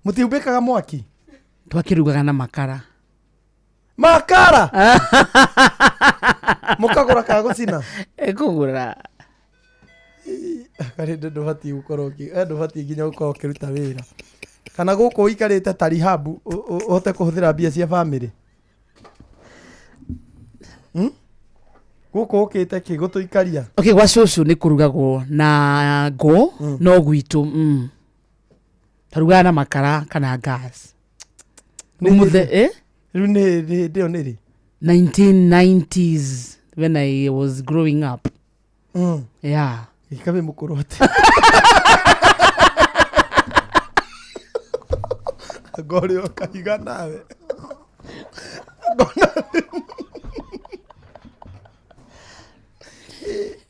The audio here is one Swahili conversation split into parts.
Mutiubikaga mwaki? Twakirugaga na makara. Makara? Mukagura ka gucina? Ekugura. Kare ndobati ukoroki, ndobati nginya ukorwo kiruta wira. Kana guko ikarite ta rihabu uhote kuhuthira bia cia family. Guko ukite ki gutuikaria. Okay, gwa cucu ni kurugagwo na ngo no gwitu. Taruga na makara kana gas. Umuthe Rune niri 1990s when I was growing up. Yeah. Ikabe mukurote. Agora eu carregar nawe.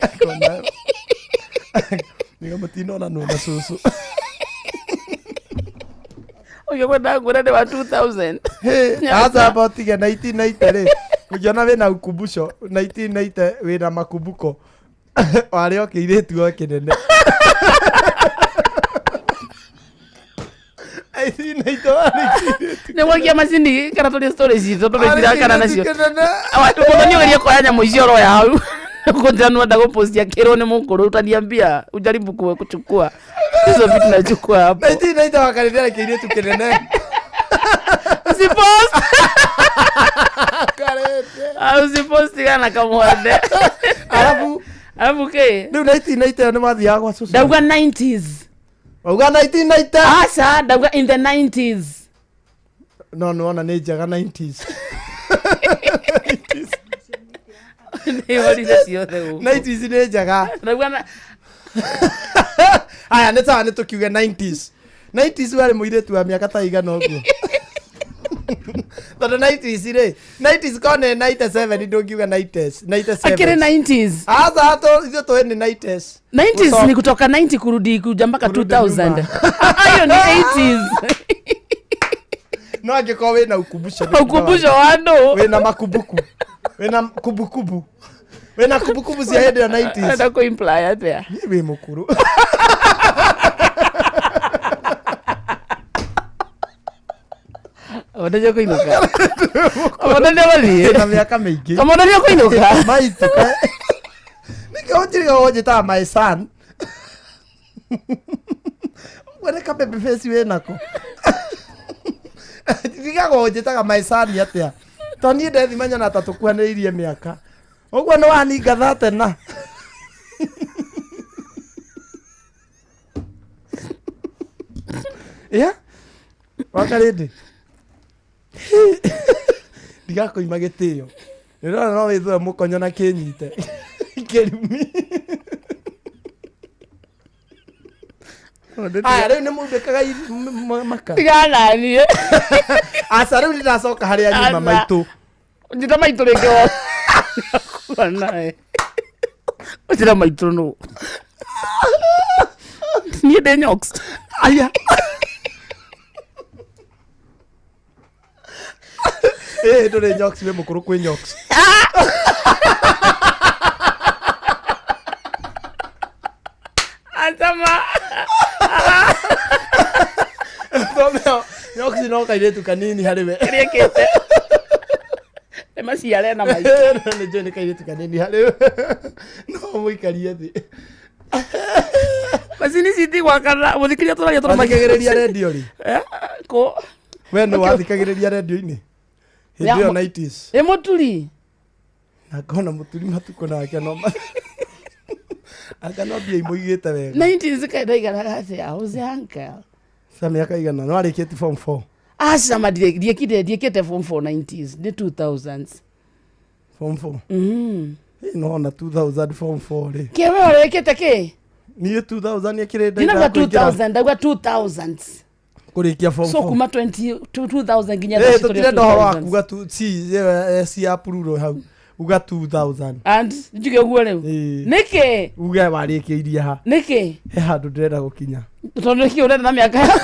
Agora. Niga matino na no susu. Oyo kwenda ngura de wa 2000. Hata about 1990. Ujiona we na ukumbusho 1990 we na makumbuko. Wale okiiretu okinene. I see naito ari. Ne wagia macini kana tuli stories ito tuli kana nacio. Awatu mutoni weria kwa nya muicioro yao. Kukonja nwenda go post ya kero ni mukuru utaniambia ujaribu kuchukua. Hizo vitu nachukua hapo. 1990 wakaribia kiiretu kinene. Usipost. Usipost kana kamwende. Alafu ke. Ndio 1990 ni mathi ya kwa social. Dauga 90s. Dauga 1990. Asa dauga in the 90s. No ona ni jaga 90s. Ni wali cio theu. 90s ni jaga. Dauga na aya neta ni tukiuga 90s. 90s wale muiretu wa miaka ta igana uguo. Tondu 90s re 90s kone 97 ndongiuga 90s 97 akire 90s asa hato hizo to ni 90s 90s ni kutoka 90 kurudi kuja mpaka 2000 ayo ni 80s no angeko we na ukumbusho wando we na makumbuku we na kubukubu we na kubukubu cia hende ya 90s ada ko imply atia we mukuru Odaje kuinuka. Odaje wali. Na miaka mingi. Odaje kuinuka. Maitu. Nikaonjiriga hoje ta my son. Wale ka baby face we nako. Ndiga hoje ta my son yatia. Toni ndethi manya na tatukuhaniririe miaka. Oguo no waninga thate na. Yeah? Wakaridi. Ndiga koima gitio. Ndirona no withwe mukonyo na kinyite. Kirumi. Aya rĩu nĩ mũndĩkaga maka. Tigana ni. Asa rĩu ndĩracoka harĩa nyuma maitũ. Ndita maitũ rĩngĩ. Banae. Ndita maitũ no. Ni de nyox. Aya. Ndũrĩ nyox wĩ mũkũrũ kwĩ nyox. Atama. Tomeo nyox no kairĩtu kanini harĩ we. Kĩrĩkĩte. Emaciare na maitũ. Nĩ njũĩ nĩ kairĩtu kanini harĩ we. No mũikarie thĩ. Macini citi gwakana mũthikĩria tũraria Wathikagĩrĩria redio rĩ? Ko. We nĩ wathikagĩrĩria redio-inĩ? Hĩndĩ ĩyo 90s. Mũturi. Na ngona mũturi matukũ nake no aka no mbia imũigĩte wega. 90s kaida igana atia uze uncle. Sa mĩaka igana no arĩkĩtie form 4. Asa ndiekite form 4 90s ni 2000s. Form 4. No na 2000 form 4 rĩ. Kewe arĩkite ki? Niĩ 2000 ekĩrĩte Ndina 2000 ndagwa 2000s. Kũrĩkia form 4. So kuma 2000 nginya tutire ndoho waku ga tu si apururo hau uga 2000 and njuge guo rĩu niki uga warĩkĩirie ha niki he handũ ndĩrenda gũkinya tondu niki urenda na miaka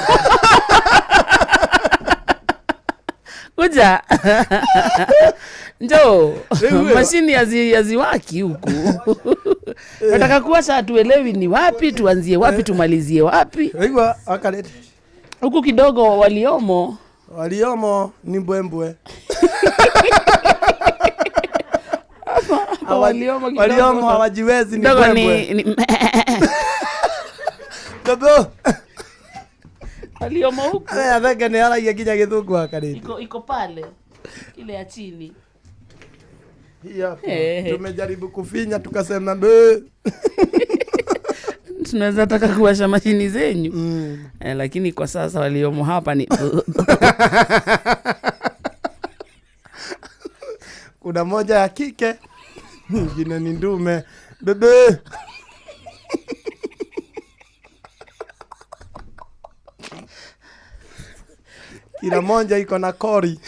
kuja njo mashini yaziwaki huku nataka kuwa saa tuelewi ni wapi tuanzie wapi tumalizie wapi aigua akarete Huku kidogo waliomo ni mbwembwe. Waliomo kidogo. Waliomo hawajiwezi ni mbwembwe. Dodo. Waliomo huku. Thenge ni aragia kinya githungu akariti. Iko pale. Ile ya chini. Hiyo. Tumejaribu kufinya tukasema be. Tunaweza taka kuwasha mashini zenyu. Lakini kwa sasa waliomo hapa ni kuna moja ya kike, nyingine ni ndume. Bebe. Kila moja iko na kori.